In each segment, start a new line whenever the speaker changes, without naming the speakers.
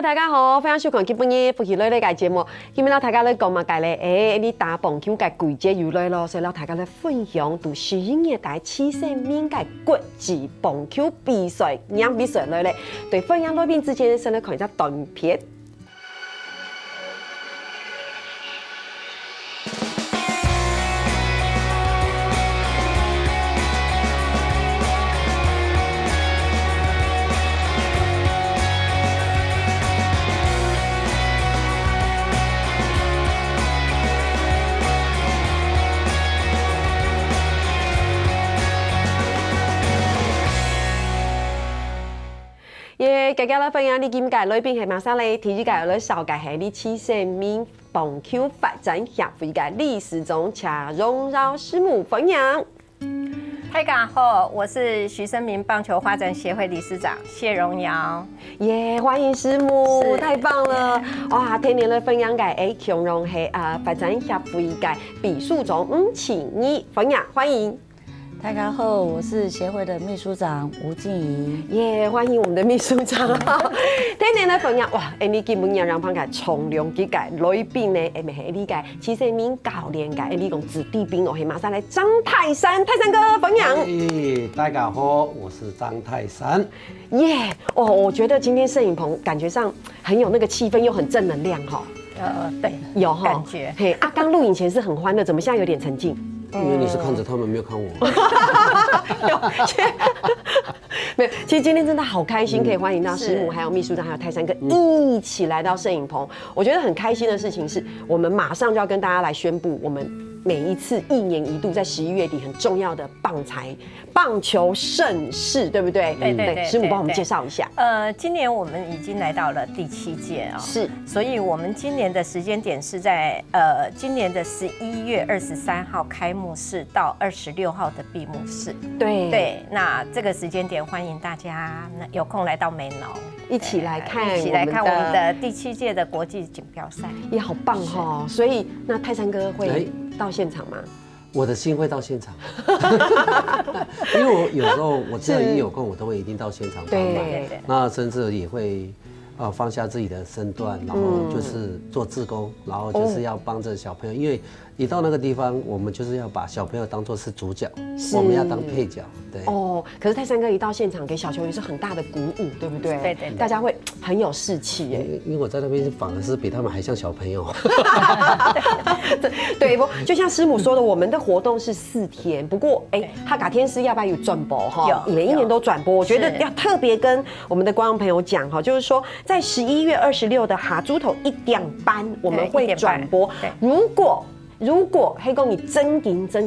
大家好，欢迎收看今晡日夫妻类嘅节目。今日大家咧讲嘛，介咧，你打棒球嘅季节又来咯，所以大家咧分享到11月大7世面嘅国际棒球比赛，比赛来咧，对分享来宾之间先来看一下短片。大家咧分享你今届裏邊係馬莎莉體育界咧紹介係你7世面棒球發展協會嘅理事長謝榮耀師母分享。
大家好，我是徐生明棒球發展協會理事長謝榮耀。
歡迎師母，太棒了！哇，聽你咧分享嘅強榮係發展協會嘅秘書長吳啟儀分享，歡迎。
大家好，我是協會的秘書長吳靜怡。
歡迎我們的秘書長。聽你咧分享，哇！你基本上讓朋友從良幾屆裏邊咧，咪係呢屆7世面教練嘅呢個子弟兵，我係馬上嚟張泰山哥分享。
大家好，我是張泰山。
我覺得今天攝影棚感覺上很有那個氣氛，又很正能量哈。
對，
有哈
感覺。
剛錄影前是很歡樂，怎麼現在有點沉靜？
因為你是看着他們，沒有看我。
沒有，其實今天真的好開心，可以歡迎到師母、還有秘書長、還有泰山哥一起來到攝影棚。我覺得很開心的事情是，我們馬上就要跟大家來宣布，我們每一次1年1度在11月底很重要的棒球盛事，對不對？
對，
師母幫我們介紹一下。
今年我們已經來到了第7屆啊，
是，
所以我們今年的時間點是在今年的11月23號開幕式到26號的閉幕式。對，那這個時間點歡迎大家有空來到美濃，
一起來看
我們的第7屆的國際錦標賽，
也好棒哈！所以那泰山哥會到現場嗎？
我的心會到現場，因為我有時候我只要一有空，我都會一定到現場幫忙。那甚至也會放下自己的身段，然後就是做志工，然後就是要幫着小朋友，因為一到那個地方，我們就是要把小朋友當作是主角，我們要當配角。對。
可是泰山哥一到現場，給小球員是很大的鼓舞，對不對？對，大家會很有士氣耶。因
為我在那邊反而是比他們還像小朋友。
對，就像師母說的，我們的活動是4天，不過哈嘎天師要不要有轉播哈？每一年都轉播，我覺得要特別跟我們的觀眾朋友講哈，就是說在11月26的哈豬頭1點半我們會轉播，如果黑公你真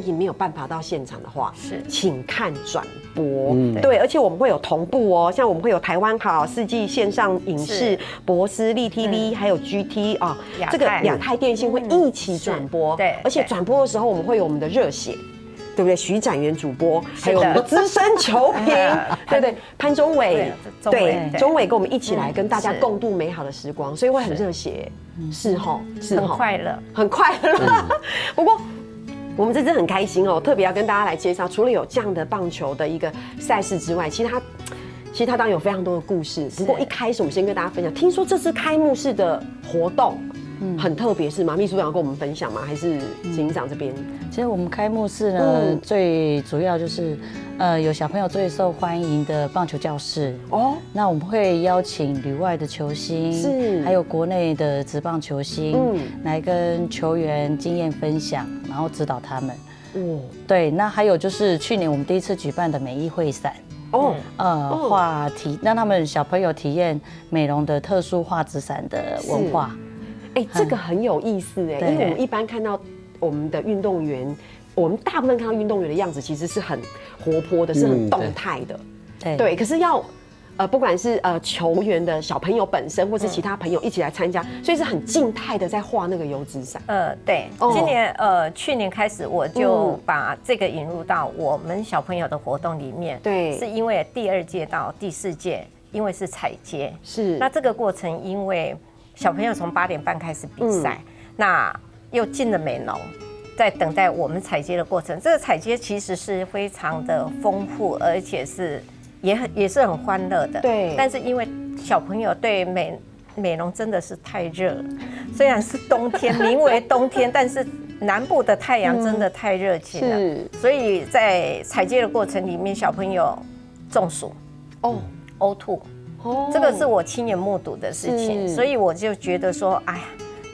銀沒有辦法到現場的話，請看轉播。對，而且我們會有同步哦，像我們會有台灣好、4季線上影視、博斯立 TV，還有 GT 啊，這個亞太電信會一起轉播。對，而且轉播的時候我們會有我們的熱血。對不對？徐展元主播，還有我們的資深球評，對不對？潘宗偉，對，宗偉跟我們一起來跟大家共度美好的時光，所以會很熱血，是哈，
很快樂，
很快樂。不過我們這次很開心哦，特別要跟大家來介紹，除了有這樣的棒球的一個賽事之外，其實它當然有非常多的故事。不過一開始我們先跟大家分享，聽說這次開幕式的活動。很特別是嗎？秘書長跟我們分享嗎？還是執行長這邊？
其實我們開幕式呢，最主要就是有小朋友最受歡迎的棒球教室哦。那我們會邀請旅外的球星，是，還有國內的職棒球星，來跟球員經驗分享，然後指導他們。對，那還有就是去年我們第一次舉辦的美藝會傘。畫體讓他們小朋友體驗美濃的特殊畫紙傘的文化。
這個很有意思哎，因為我們一般看到我們的運動員，我們大部分看到運動員的樣子其實是很活潑的，是很動態的，對。可是要不管是球員的小朋友本身，或是其他朋友一起來參加，所以是很靜態的在畫那個油紙傘。
對。今年去年開始我就把這個引入到我們小朋友的活動裡面，對，是因為第2屆到第4屆，因為是踩街，是。那這個過程因為小朋友從8點半開始比賽，那又進了美濃，在等待我們踩街的過程。這個踩街其實是非常的豐富，而且是也是很歡樂的。對。但是因為小朋友對美容真的是太热了，虽然是冬天，名为冬天，但是南部的太阳真的太热情了，所以在采接的过程里面，小朋友中暑、呕吐，这个是我亲眼目睹的事情，所以我就觉得说，哎呀。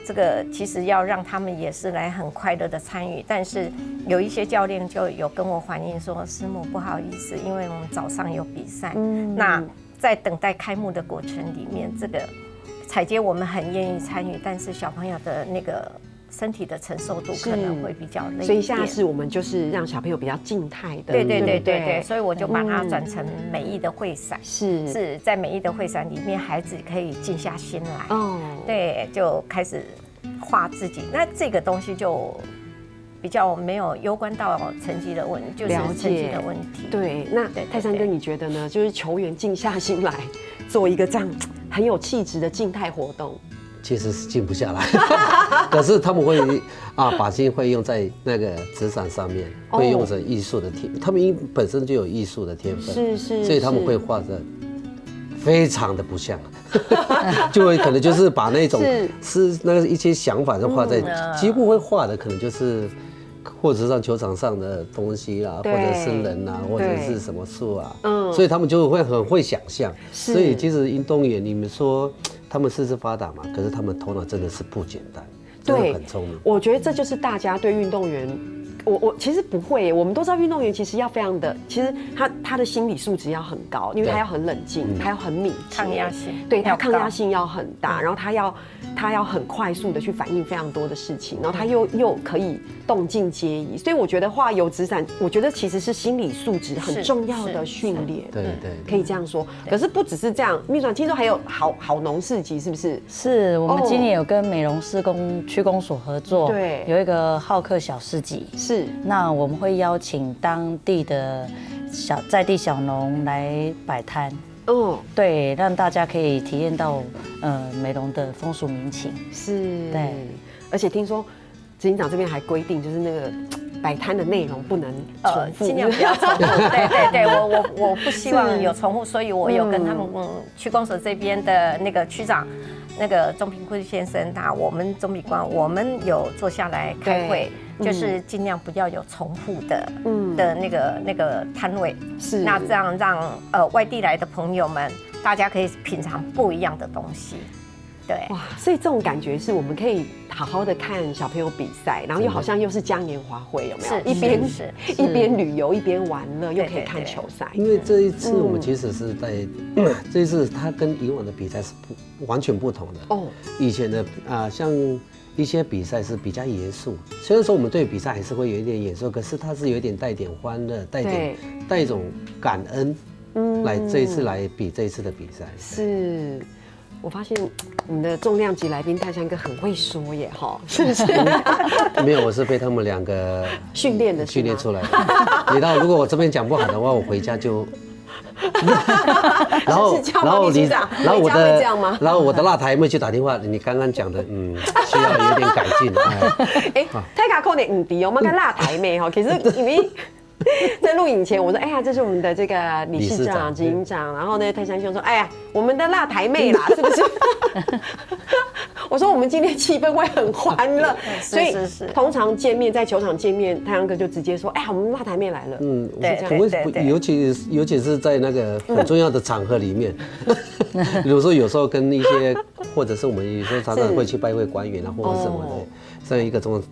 这个其实要让他们也是来很快乐的参与，但是有一些教练就有跟我反映说，师母不好意思，因为我们早上有比赛，那在等待开幕的过程里面，这个采接我们很愿意参与，但是小朋友的那个身体的承受度可能会比较累，
所以下次我们就是让小朋友比较静态的，
对，所以我就把它转成美意的绘伞，是在美意的绘伞里面，孩子可以静下心来，对，就开始画自己，那这个东西就比较没有攸关到成绩的问题，就是成绩的问题。
对，那泰山哥你觉得呢？就是球员静下心来做一个这样很有气质的静态活动。
其实是静不下来，可是他们会把心会用在那个纸伞上面，会用着艺术的天，他们本身就有艺术的天分，所以他们会画的非常的不像，就会可能就是把那种是那个一些想法就画在，几乎会画的可能就是或者是上球场上的东西啦，或者是人啊，或者是什么树啊，所以他们就会很会想象，所以其实运动员你们说。他们四肢发达嘛，可是他们头脑真的是不简单，真的很聪明。
我觉得这就是大家对运动员，我其实不会，我们都知道运动员其实要非常的，其实他的心理素质要很高，因为他要很冷静，他要很敏捷，
抗压性，
对他抗压性要很大，然后他要很快速的去反应非常多的事情，然后他又可以动静皆宜，所以我觉得画油纸伞，我觉得其实是心理素质很重要的训练，
对，
可以这样说。可是不只是这样，秘书长听说还有好农市集，是不是？
是我们今年有跟美容施工区公所合作，对，有一个好客小市集，是。那我们会邀请当地的在地小农来摆摊。对，让大家可以体验到美容的风俗民情。是，对，
而且听说执行长这边还规定，就是那个摆摊的内容不能重复，
尽量不要重复。对，我不希望有重复，所以我有跟他们区公所这边的那个区长。那个钟平坤先生，我们总比官，我们有坐下来开会，就是尽量不要有重复的那个摊位，是那这样让外地来的朋友们，大家可以品尝不一样的东西。对，哇，
所以这种感觉是我们可以好好的看小朋友比赛，然后又好像又是嘉年华会，有没有？一边旅游一边玩乐，又可以看球赛。
因为这一次我们其实是在这一次它跟以往的比赛是完全不同的哦。以前的像一些比赛是比较严肃，虽然说我们对比赛还是会有一点严肃，可是它是有一点带点欢乐，带一种感恩，来这一次来比这一次的比赛
是。我发现你的重量级来宾泰山哥很会说耶，哈，是不是？
没有，我是被他们两个
训练
出来的。你知道，如果我这边讲不好的话，我回家就。然后我的辣台妹就打电话，你刚刚讲的，需要有点改进。
泰卡扣点低哦，我们看辣台妹哈，其实因为。在录影前，我说：“哎呀，这是我们的这个理事长、执行长。”然后呢，泰山兄说：“哎呀，我们的辣台妹啦，是不是？”我说：“我们今天气氛会很欢乐，所以通常见面在球场见面，太阳哥就直接说：‘哎呀，我们辣台妹来了。’
对，
尤其是在那个很重要的场合里面，比如说有时候跟一些，或者是我们有时候常常会去拜会官员啊，或者什么的，这样一个中。”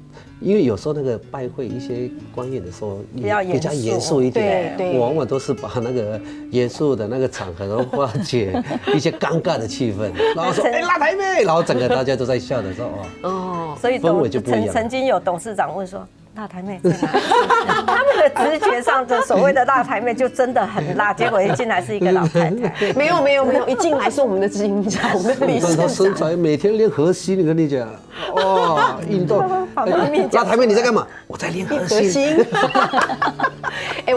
因为有时候那个拜会一些官员的时候比较严肃一点，我往往都是把那个严肃的那个场合，然后化解一些尴尬的气氛，然后说辣台妹，然后整个大家都在笑的时候，
所以
氛围就不一样。
曾经有董事长问说。辣台妹在哪里？他们的直觉上的所谓的辣台妹就真的很辣，结果一进来是一个老太太。
没有，一进来是我们的执行长，我们的理事长。
身材每天练核心，我跟你讲，哇，运动。辣台妹你在干嘛？我在练核心。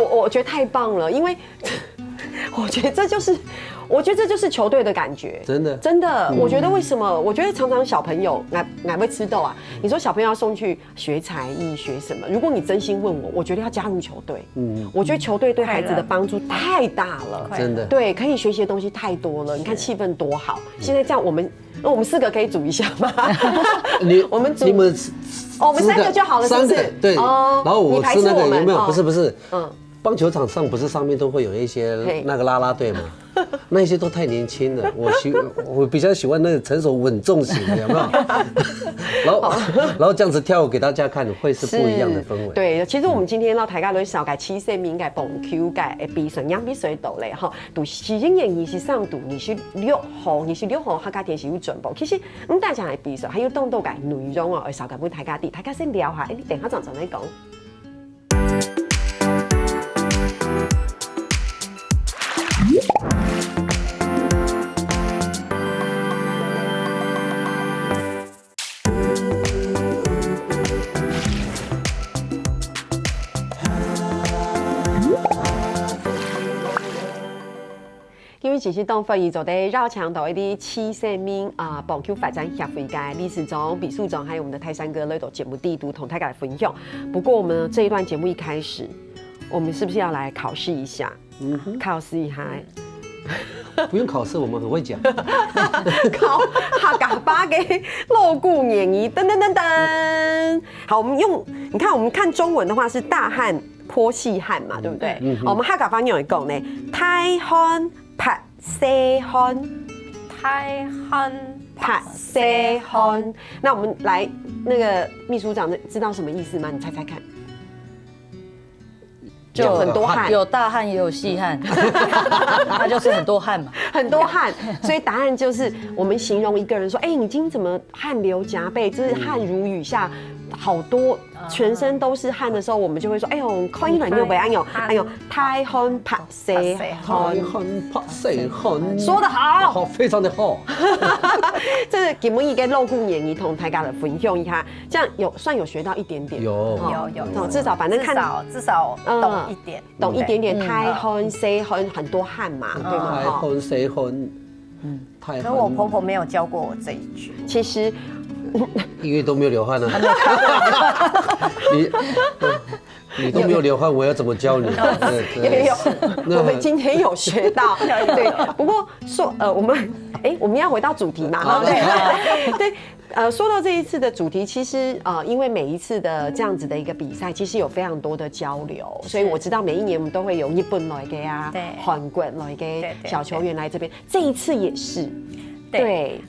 我觉得太棒了，因为我觉得这就是我觉得这就是球队的感觉，
真的
真的。我觉得为什么？我觉得常常小朋友哪会吃豆啊？你说小朋友要送去学才艺学什么？如果你真心问我，我觉得要加入球队。我觉得球队对孩子的帮助太大了，
真的。
对，可以学习的东西太多了。你看气氛多好。现在这样，我们4个可以组一下吗？我们
你们
我们3个就好了，是不是？
对。然后我吃那个有没有？不是，棒球场上不是上面都会有一些那个啦啦队吗？那些都太年轻了，我比较喜欢那个成熟稳重型的，有没有？然后这样子跳舞给大家看，会是不一样的氛围。
对，其实我们今天到大家都少改7岁名改蹦 Q 改比顺样比水斗嘞哈，读其实演是上读26号客家电视有准备。其实大家来比赛还有动作改内容哦，少改不大家大家先聊下，你等下怎来讲？因为其实党法伊就在绕墙到一啲7岁名棒球发展协会嘅理事长、秘书长，还有我们的泰山哥来到节目第一度同大家来分享。不过我们这一段节目一开始，我们是不是要来考试一下？考试一下。
不用考试，我们很会讲。
考客家话嘅露骨言语，噔噔噔噔。好，我们看中文的话是大汉坡细汉嘛，对不对？我们客家话用嚟讲呢，太汉拍西汉，
太汉
拍西汉。那我们来，那个秘书长知道什么意思吗？你猜猜看。就很多汗，
有大汗也有细汗，那就是很多汗嘛，
很多汗。所以答案就是我们形容一个人说，你今天怎么汗流浃背，就是汗如雨下，好多全身都是汗的时候，我们就会说，看一卵又不安有，太汗拍西汗，
太汗拍西汗，
说得好，
非常的好。
这是给我们一个露骨言语同大家的分享一下，这样算有学到一点点，
有，
至少反正看
至少懂一点
点，太汗西汗很多汗嘛，对吗？
太汗西汗，太汗。
可我婆婆没有教过我这一句，
其实。
因为都没有流汗啊，你都没有流汗，我要怎么教你？
有，我们今天有学到，对。不过说我们要回到主题嘛，对。说到这一次的主题，其实因为每一次的这样子的一个比赛，其实有非常多的交流，所以我知道每一年我们都会有日本来嘅啊，韩国来嘅小球员来这边，这一次也是。对，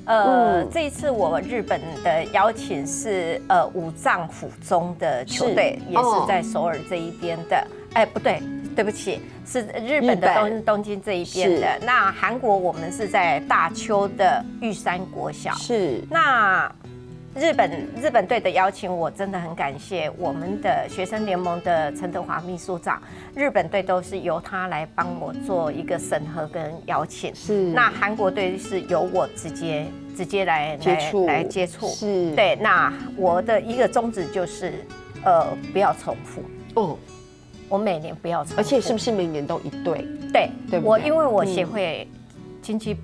这一次我日本的邀请是武藏府中的球队，也是在首尔这一边的。不对，对不起，是日本的东京这一边的。那韩国我们是在大邱的玉山国小。
是，
那日本队的邀请，我真的很感谢我们的学生联盟的陈德华秘书长。日本队都是由他来帮我做一个审核跟邀请，
是。那
韩国队是由我直接来接触，
是。
对，那我的一个宗旨就是不要重复我每年不要重复，
而且是不是每年都一队？
对，因为我协会经济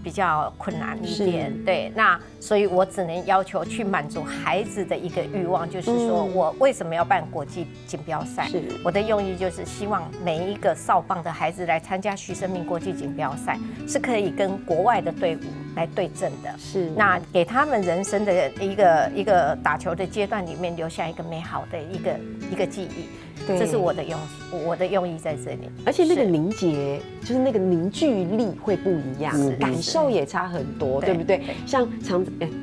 比较困难一点，对，那所以我只能要求去满足孩子的一个欲望，就是说我为什么要办国际锦标赛？我的用意就是希望每一个少棒的孩子来参加徐生命国际锦标赛，是可以跟国外的队伍来对阵的，
是。
那给他们人生的一个打球的阶段里面留下一个美好的一个记忆。这是我的用意在这里，
而且那个凝结，就是那个凝聚力会不一样，感受也差很多，对不对？像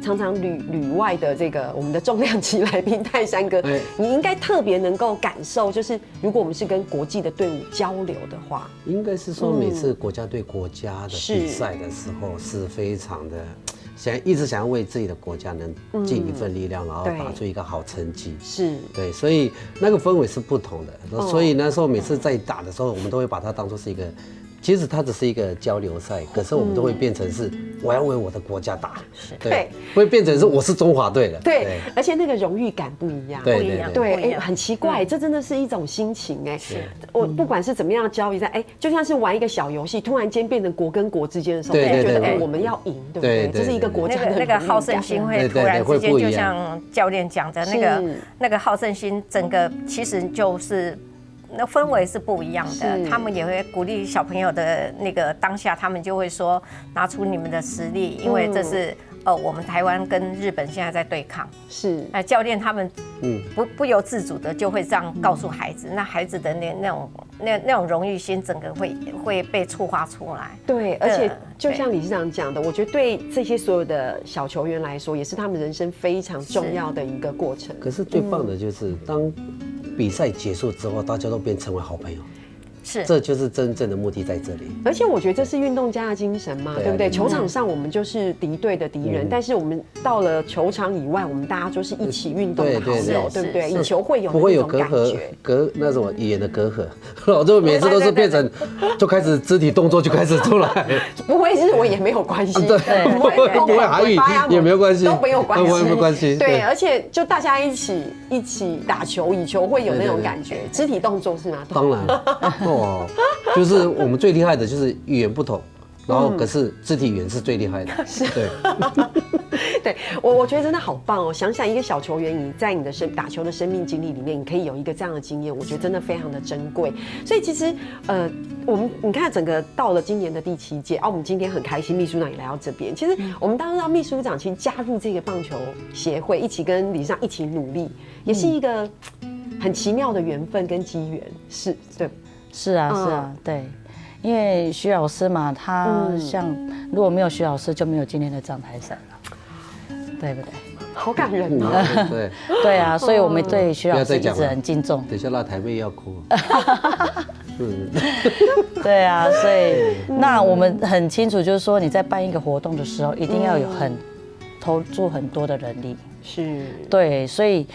常常旅外的这个我们的重量级来宾泰山哥，你应该特别能够感受，就是如果我们是跟国际的队伍交流的话，
应该是说每次国家对国家的比赛的时候是非常的。一直想要为自己的国家能尽一份力量，然后打出一个好成绩。
是，
对，所以那个氛围是不同的。所以那时候每次在打的时候，我们都会把它当作是一个其实它只是一个交流赛，可是我们都会变成是我要为我的国家打，对，会变成是我是中华队的，
对，而且那个荣誉感不一样，对，很奇怪，这真的是一种心情哎。我不管是怎么样的交比赛，就像是玩一个小游戏，突然间变成国跟国之间的时候，就觉得我们要赢，对不对？这是一个国家的
那个好胜心会突然之间，就像教练讲的那个好胜心，整个其实就是。那氛围是不一样的，他们也会鼓励小朋友的那个当下，他们就会说拿出你们的实力，因为这是我们台湾跟日本现在在对抗。是，教练他们不由自主的就会这样告诉孩子，那孩子的那种荣誉心，整个会被触发出来。
对，而且就像理事长讲的，我觉得对这些所有的小球员来说，也是他们人生非常重要的一个过程。
可是最棒的就是当比赛结束之后，大家都变成为好朋友，是，这就是真正的目的在这里。
而且我觉得这是运动家的精神嘛，对不对？球场上我们就是敌对的敌人，但是我们到了球场以外，我们大家就是一起运动的好友，对不对？以球会友，
不会有隔阂，那种语言的隔阂，我就每次都是变成就开始肢体动作就开始出来，
不会日文也没有关系，
对，不会韩语也没有关系，
都没有关系，
对，
而且就大家一起打球，以球会友那种感觉，肢体动作是吗？
当然，哦，就是我们最厉害的就是语言不同，然后可是肢体语言是最厉害的，对。
对，我觉得真的好棒哦！想想一个小球员，你在你的打球的生命经历里面，你可以有一个这样的经验，我觉得真的非常的珍贵。所以其实你看整个到了今年的第7届，我们今天很开心，秘书长也来到这边。其实我们当然知道秘书长其实加入这个棒球协会，一起跟理事长一起努力，也是一个很奇妙的缘分跟机缘，是对。
是啊，对，因为徐老师嘛，他像如果没有徐老师，就没有今天的掌台赛了，对不对？
好感人哦！
对啊，所以我们对徐老师一直很敬重。
等一下那台妹要哭。
对啊，所以那我们很清楚，就是说你在办一个活动的时候，一定要有投注很多的人力。
是。对，
所以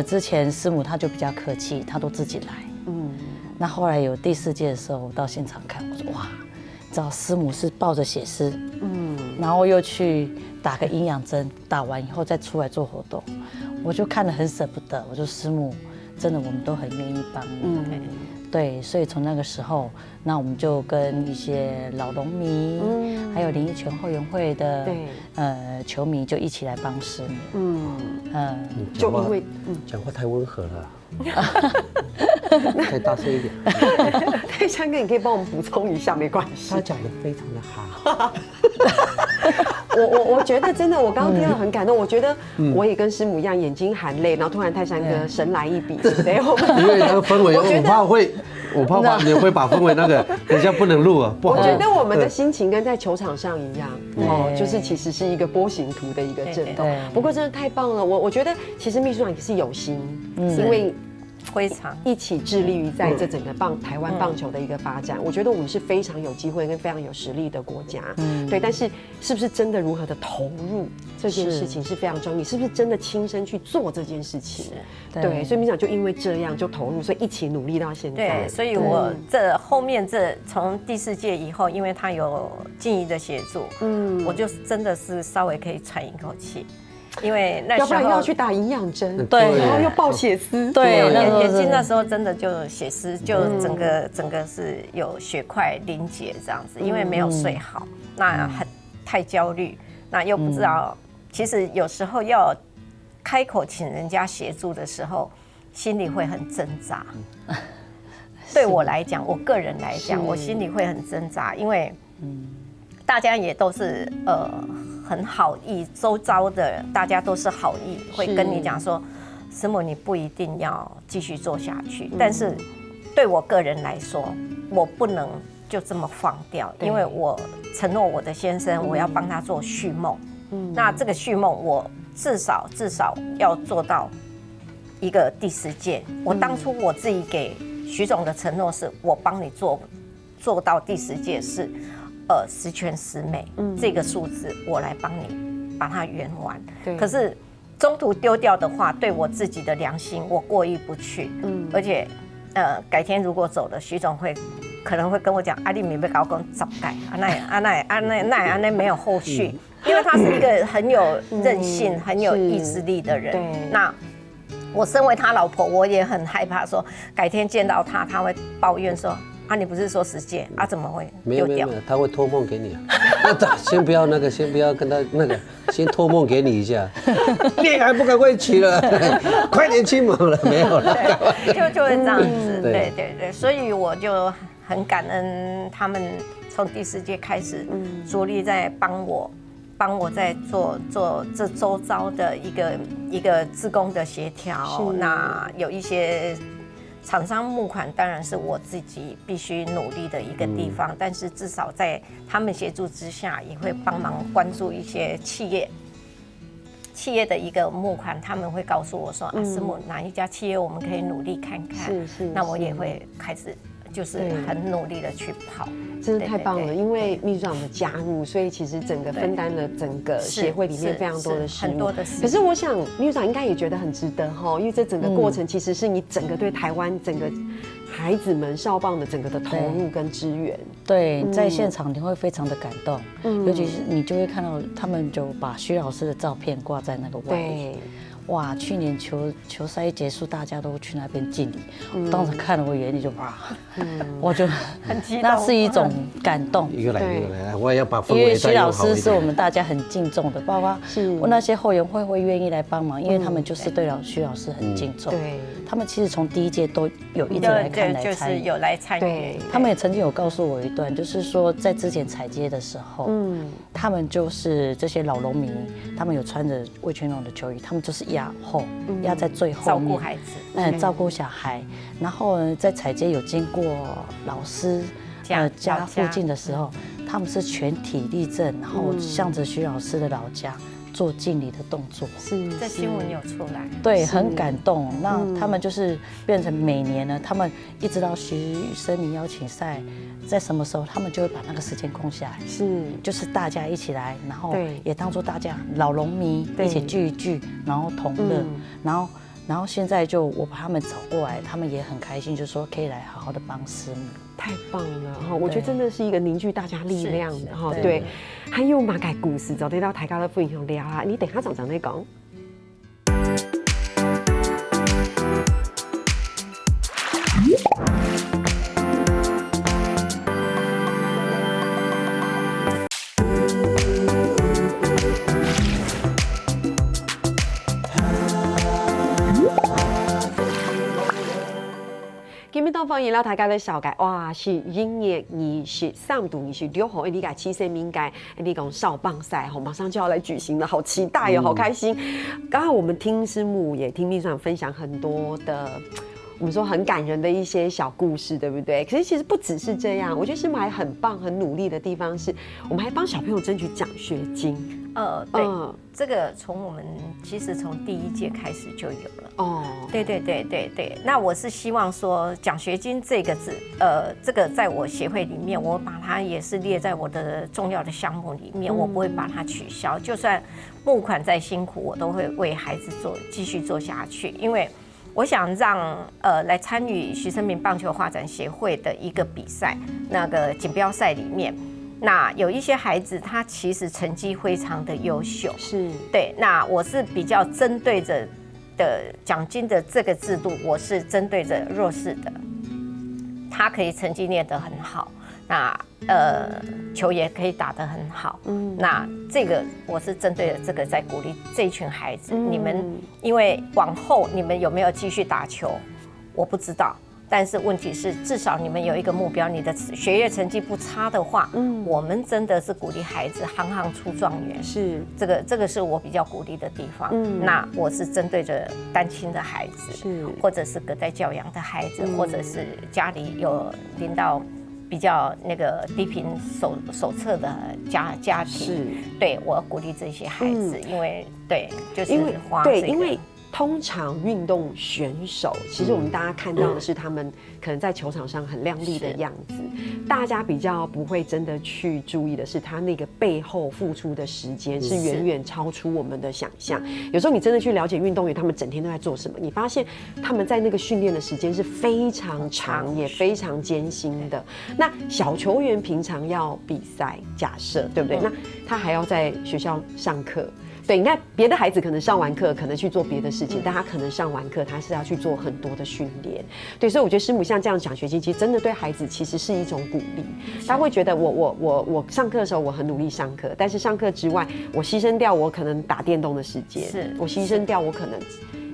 之前师母她就比较客气，她都自己来。那后来有第4届的时候，我到现场看，我说哇，你知道师母是抱着血丝，然后又去打个营养针，打完以后再出来做活动，我就看得很舍不得。我说师母，真的我们都很愿意帮你，对，所以从那个时候，那我们就跟一些老农民，还有林益全后援会的球迷就一起来帮师母，
就因为
讲话太温和了。再大声一点，
泰山哥，你可以帮我们补充一下，没关系。
他讲得非常的好。
我觉得真的，我刚刚听到很感动。我觉得我也跟师母一样，眼睛含泪，然后突然泰山哥神来一笔，对不对？
因为那个氛围，我怕你会把氛围那个等一下不能录啊。
我觉得我们的心情跟在球场上一样，就是其实是一个波形图的一个震动。不过真的太棒了，我觉得其实秘书长也是有心，因为
非常
一起致力于在这整个台湾棒球的一个发展。我觉得我们是非常有机会跟非常有实力的国家，对。但是是不是真的如何的投入这件事情是非常重要，你是不是真的亲身去做这件事情？对，所以秘书长就因为这样就投入，所以一起努力到现在。
对，所以我后面从第4届以后，因为他有静怡的协助，我就真的是稍微可以喘一口气。因为那时候
要不然要去打营养针，
对，
然后又爆血丝，
对，
眼睛那时候真的就血丝，就整个是有血块凝结这样子，因为没有睡好，那太焦虑，那又不知道，其实有时候要开口请人家协助的时候，心里会很挣扎。对我来讲，我个人来讲，我心里会很挣扎，因为大家也都是很好意，周遭的大家都是好意，会跟你讲说，师母你不一定要继续做下去，但是对我个人来说，我不能就这么放掉，因为我承诺我的先生，我要帮他做续梦，那这个续梦我至少要做到一个第10届。我当初我自己给徐总的承诺是，我帮你做到第10届是。10全10美，这个数字我来帮你把它圆完。可是中途丢掉的话，对我自己的良心我过意不去。而且改天如果走了，徐总会可能会跟我讲，你没被搞讲早改，那没有后续，因为他是一个很有韧性、很有意志力的人。那我身为他老婆，我也很害怕说改天见到他，他会抱怨说。你不是说10届怎么会丢掉？
没有，他会托梦给你先不要先不要跟他先托梦给你一下。你还不赶快娶了，快点亲母了，没有了。
就会这样子，对，所以我就很感恩他们从第4届开始，着力在帮我在做这周遭的一个志工的协调。那有一些。厂商募款当然是我自己必须努力的一个地方，但是至少在他们协助之下，也会帮忙关注一些企业的一个募款，他们会告诉我说师母哪一家企业我们可以努力看看，那我也会开始就是很努力的去跑。
真的太棒了，因为秘书长的加入，所以其实整个分担了整个协会里面非常多的事务。可是我想秘书长应该也觉得很值得哈，因为这整个过程其实是你整个对台湾整个孩子们少棒的整个的投入跟支援。
对，在现场你会非常的感动，尤其是你就会看到他们就把徐老师的照片挂在那个外面。哇！去年球赛一结束，大家都去那边敬礼。我当时看了，我眼里就哇，我就
很激动，
那是一种感动。
越来，我也要把氛围
因为徐老师是我们大家很敬重的，包括我那些后援会愿意来帮忙，因为他们就是对徐老师很敬重。对，他们其实从第1届都有一直来看来参与，
就是有来参与。
他们也曾经有告诉我一段，就是说在之前采接的时候，他们就是这些老农民，他们有穿着味全龙的球衣，他们就是压在最后面，
照顾孩子，
照顾小孩。然后呢，在采接有经过老师家附近的时候，他们是全体立正，然后向着徐老师的老家做敬礼的动作。
是，这新闻有出来，
对，很感动。那他们就是变成每年呢，他们一直到徐生民邀请赛。在什么时候，他们就会把那个时间空下来，就是大家一起来，然后也当作大家老农民一起聚一聚，然后同乐，然后现在就我把他们找过来，他们也很开心，就说可以来好好的帮师母，
太棒了哈！我觉得真的是一个凝聚大家力量的哈。对，还有马改故事，找得到大家的分享聊啊，你等下常在讲。今日到访引了大家的小改，哇，是1月23度26号，你个7岁敏感，你讲少棒赛吼，马上就要来举行了，好期待哦，好开心。刚刚我们听师母也听秘书长分享很多的，我们说很感人的一些小故事，对不对？可是其实不只是这样，我觉得师母还很棒、很努力的地方是，我们还帮小朋友争取奖学金。
对，这个从我们其实从第1届开始就有了。哦，对。那我是希望说奖学金这个字，这个在我协会里面，我把它也是列在我的重要的项目里面，我不会把它取消。就算募款再辛苦，我都会为孩子继续做下去，因为我想让来参与徐生民棒球发展协会的一个比赛，那个锦标赛里面。那有一些孩子，他其实成绩非常的优秀，是对。那我是比较针对着的奖金的这个制度，我是针对着弱势的，他可以成绩练得很好，那球也可以打得很好。那这个我是针对着这个在鼓励这一群孩子，你们因为往后你们有没有继续打球，我不知道。但是问题是，至少你们有一个目标，你的学业成绩不差的话，我们真的是鼓励孩子行行出状元。是这个是我比较鼓励的地方。那我是针对着单亲的孩子，是或者是隔代教养的孩子，或者是家里有领到比较那个低贫手册的家庭，对我鼓励这些孩子，因为对就是花这个。
通常运动选手，其实我们大家看到的是他们可能在球场上很亮丽的样子，大家比较不会真的去注意的是他那个背后付出的时间是远远超出我们的想象。有时候你真的去了解运动员他们整天都在做什么，你发现他们在那个训练的时间是非常长也非常艰辛的。那小球员平常要比赛，假设对不对？那他还要在学校上课。对，你看别的孩子可能上完课，可能去做别的事情，但他可能上完课，他是要去做很多的训练。对，所以我觉得师母像这样奖学金，其实真的对孩子其实是一种鼓励。他会觉得我上课的时候我很努力上课，但是上课之外，我牺牲掉我可能打电动的时间，我牺牲掉我可能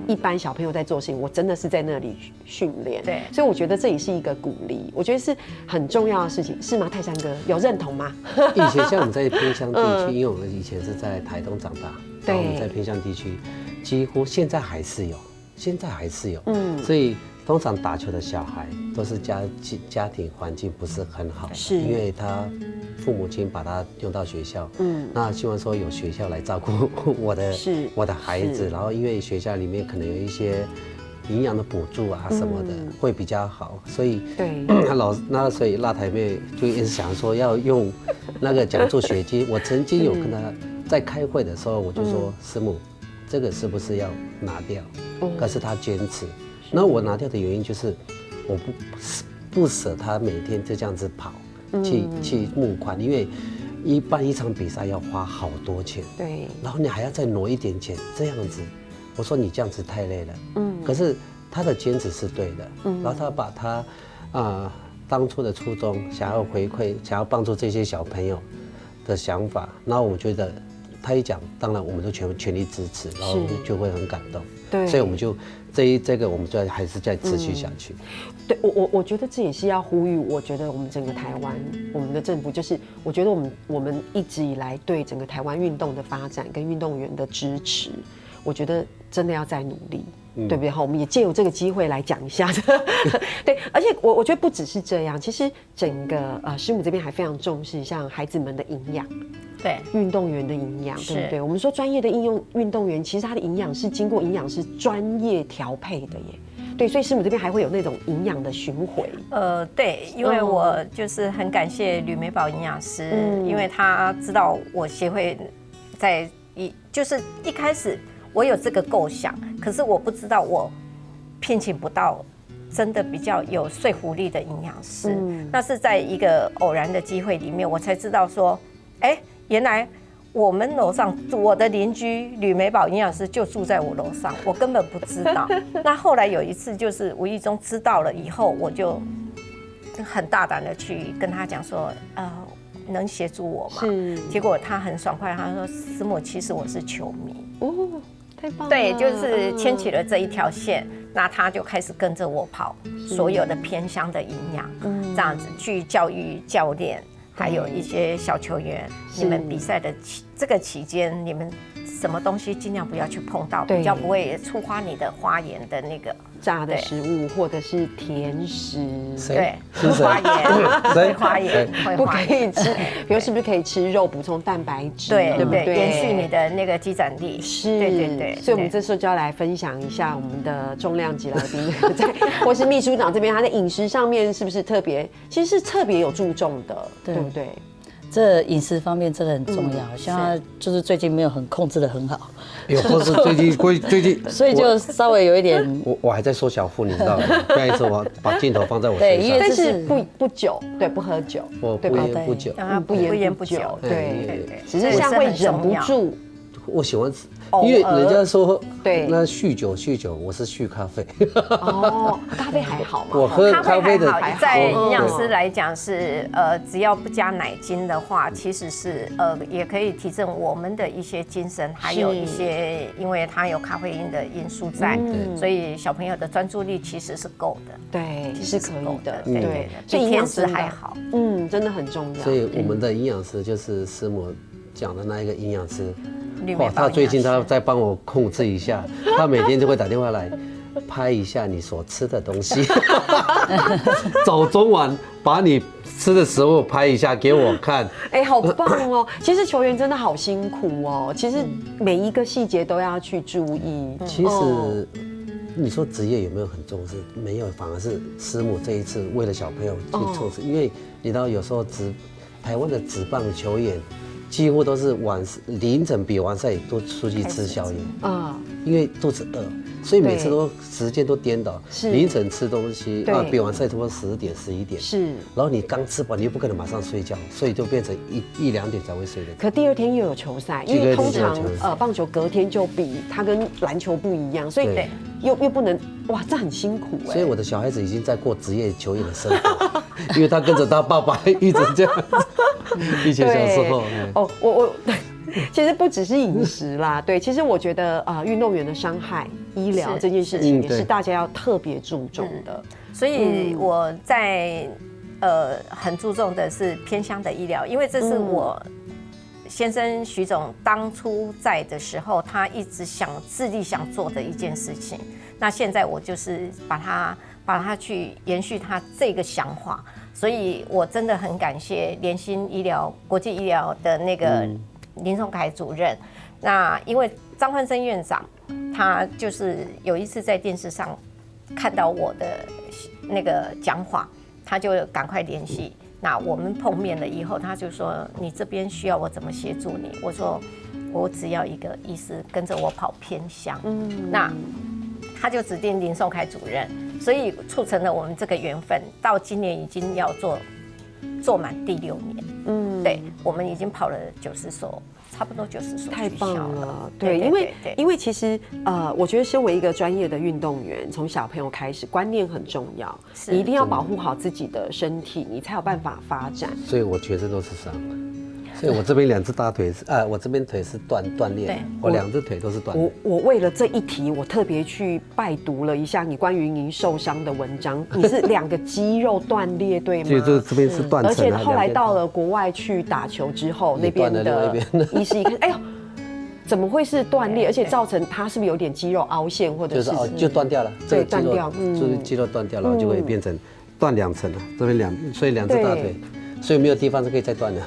一般小朋友在做事情，我真的是在那里训练。对，所以我觉得这也是一个鼓励，我觉得是很重要的事情，是吗？泰山哥有认同吗？
以前像我们在偏乡地区，因为我们以前是在台东长大，然后我们在偏乡地区，几乎现在还是有，所以通常打球的小孩都是家庭环境不是很好，是因为他父母亲把他用到学校，那希望说有学校来照顾我的孩子，然后因为学校里面可能有一些营养的补助啊什么的会比较好，所以对所以辣台妹就一直想说要用那个奖助学金。我曾经有跟他在开会的时候，我就说师母，这个是不是要拿掉？可是他坚持。那我拿掉的原因就是我不舍他每天就这样子跑去募款，因为办一场比赛要花好多钱，对，然后你还要再挪一点钱，这样子，我说你这样子太累了，可是他的坚持是对的，然后他把他当初的初衷，想要回馈，想要帮助这些小朋友的想法，然后我觉得他一讲，当然我们都全力支持，然后就会很感动，对，所以我们就这个我们就还是再持续下去。
对，我觉得这也是要呼吁，我觉得我们整个台湾，我们的政府就是，我觉得我们一直以来对整个台湾运动的发展跟运动员的支持，我觉得真的要再努力。对不对？好，我们也借由这个机会来讲一下。对，而且我觉得不只是这样，其实整个师母这边还非常重视像孩子们的营养，对，运动员的营养，对不对？我们说专业的应用运动员，其实他的营养是经过营养师专业调配的耶。对，所以师母这边还会有那种营养的巡回。
对，因为我就是很感谢吕美宝营养师，因为他知道我协会就是一开始。我有这个构想，可是我不知道我聘请不到真的比较有说服力的营养师。那是在一个偶然的机会里面，我才知道说，原来我们楼上我的邻居吕美宝营养师就住在我楼上，我根本不知道。那后来有一次就是无意中知道了以后，我就很大胆的去跟他讲说，能协助我吗？结果他很爽快，他说师母，其实我是球迷。
太棒了！
对，就是牵起了这一条线，那他就开始跟着我跑所有的偏乡的营养，这样子去教育教练，还有一些小球员，你们比赛的这个期间，你们什么东西尽量不要去碰到，比较不会触发你的花炎的那个
炸的食物或者是甜食，
对，花炎，
不可以吃。比如是不是可以吃肉补充蛋白质？
对不对？延续你的那个肌展力。
是，对。所以我们这时候就要来分享一下我们的重量级来宾，或是秘书长这边，他在饮食上面是不是特别？其实是特别有注重的，对不对？
这饮食方面真的很重要，像就是最近没有很控制得很好，
有或是最近，
所以就稍微有一点。
我还在缩小腹，你知道吗？下一次我把镜头放在我身上。
对，但是不酒，对，不喝酒，
我不烟不酒，
不烟不酒，对，只是像会忍不住。
我喜欢吃，因为人家说对，那酗酒，我是酗咖啡。
咖啡还好吗？
我喝咖啡的，
在营养师来讲是只要不加奶精的话，其实是也可以提振我们的一些精神，还有一些因为它有咖啡因的因素在，所以小朋友的专注力其实是够的。
对，是可以的。
对，所以甜食还好，
真的很重要。
所以我们的营养师就是师母讲的那一个营养师。他最近他在帮我控制一下，他每天就会打电话来拍一下你所吃的东西，早中晚把你吃的时候拍一下给我看。
哎，好棒哦！其实球员真的好辛苦哦，其实每一个细节都要去注意。
其实你说职业有没有很重视？没有，反而是师母这一次为了小朋友去重视，因为你知道有时候台湾的职棒球员几乎都是凌晨比完赛都出去吃宵夜啊，因为肚子饿。所以每次都时间都颠倒，凌晨吃东西啊，比完赛差不多10点11点，是。然后你刚吃饱，你又不可能马上睡觉，所以就变成1、2点才会睡的。
可第二天又有球赛，因为通常棒球隔天就比它跟篮球不一样，所以又不能哇，这很辛苦哎。
所以我的小孩子已经在过职业球员的生活，因为他跟着他爸爸一直这样子。以前小时候
哦，我。其实不只是饮食啦，对，其实我觉得运动员的伤害、医疗这件事情也是大家要特别注重的。
所以我在很注重的是偏乡的医疗，因为这是我先生徐总当初在的时候，他一直致力想做的一件事情。那现在我就是把它去延续他这个想法，所以我真的很感谢联新医疗国际医疗的那个林颂凯主任。那因为张焕生院长，他就是有一次在电视上看到我的那个讲话，他就赶快联系。那我们碰面了以后，他就说：“你这边需要我怎么协助你？”我说：“我只要一个医师跟着我跑偏乡。”那他就指定林颂凯主任，所以促成了我们这个缘分。到今年已经要做满第6年，对，我们已经跑了90所。差不多90所，
太棒了。对，因为其实我觉得身为一个专业的运动员，从小朋友开始，观念很重要，你一定要保护好自己的身体，你才有办法发展。
所以我全身都是伤，所以我这边2只大腿是我这边腿是断裂，我2只腿都是断裂。
我为了这一题，我特别去拜读了一下你关于您受伤的文章，你是2个肌肉断裂，对吗？
所以这边是断层，
而且后来到了国外去打球之后，那边的医师一看，哎呦，怎么会是断裂？而且造成它是不是有点肌肉凹陷，或者是
就断掉了？
对，断掉，
就是肌肉断掉，然后就会变成断2层了。这边所以2只大腿。所以没有地方是可以再断的，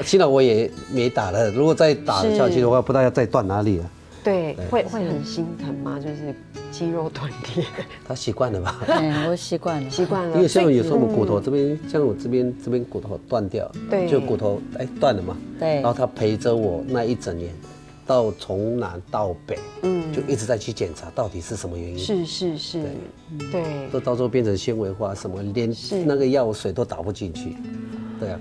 幸好我也没打了。如果再打下去的话，不知道要再断哪里了。
对，会很心疼吗？就是肌肉断裂。
他习惯了吧？
我习惯了。
因
为像有时候我们骨头这边，像我这边骨头断掉，对，就骨头断了嘛。对。然后他陪着我那1整年，到从南到北，就一直在去检查到底是什么原因。
是，对，
都到时候变成纤维化，什么连那个药水都打不进去。对啊，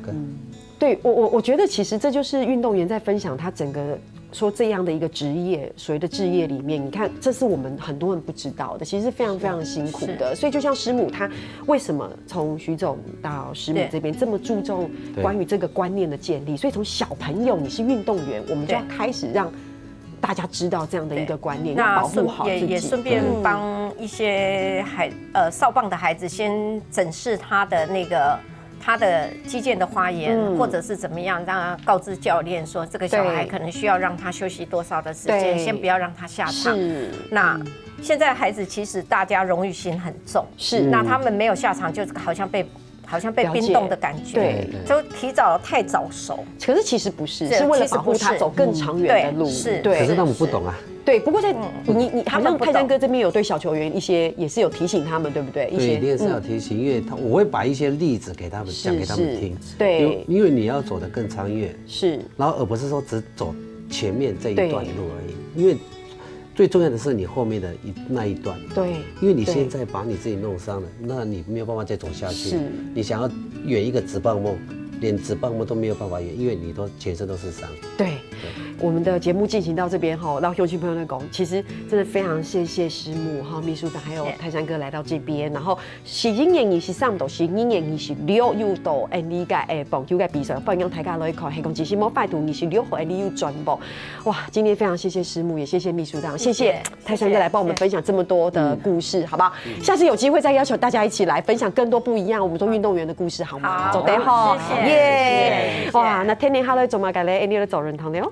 对我觉得其实这就是运动员在分享他整个说这样的一个职业，所谓的职业里面，你看这是我们很多人不知道的，其实是非常非常辛苦的。所以就像师母她为什么从徐总到师母这边这么注重关于这个观念的建立，所以从小朋友你是运动员，我们就要开始让大家知道这样的一个观念，要保护好自己。也顺
便帮一些少棒的孩子先诊视他的肌腱的发炎，或者是怎么样，让他告知教练说这个小孩可能需要让他休息多少的时间，先不要让他下场。那现在孩子其实大家荣誉心很重，那他们没有下场，就好像被冰冻的感觉，对，就提早太早熟。
可是其实不是，是为了保护他走更长远的路。
对，可是他们不懂啊。
对，不过在你好像泰山哥这边有对小球员也是有提醒他们，对不对？
对，你也是有提醒，因为我会把一些例子给他们讲给他们听。对，因为你要走得更长远，然后而不是说只走前面这一段路而已，因为最重要的是你后面的那一段。对，因为你现在把你自己弄伤了，那你没有办法再走下去。你想要圆一个职棒梦，连职棒梦都没有办法圆，因为你都全身都是伤。对。
我们的节目进行到这边哈，让乡亲朋友们讲，其实真的非常谢谢师母哈、秘书长还有泰山哥来到这边，然后是今年是上斗，是今年是6月度，你个棒球个比赛，不然让大家来看，系讲只是冇拜读，你是6号你有转播，哇！今天非常谢谢师母，也谢谢秘书长，谢谢泰山哥来帮我们分享这么多的故事，好不好？下次有机会再要求大家一起来分享更多不一样我们做运动员的故事，好吗？走得好，
耶！
哇，那天天好嘞，做嘛个嘞，你来走人堂了哦。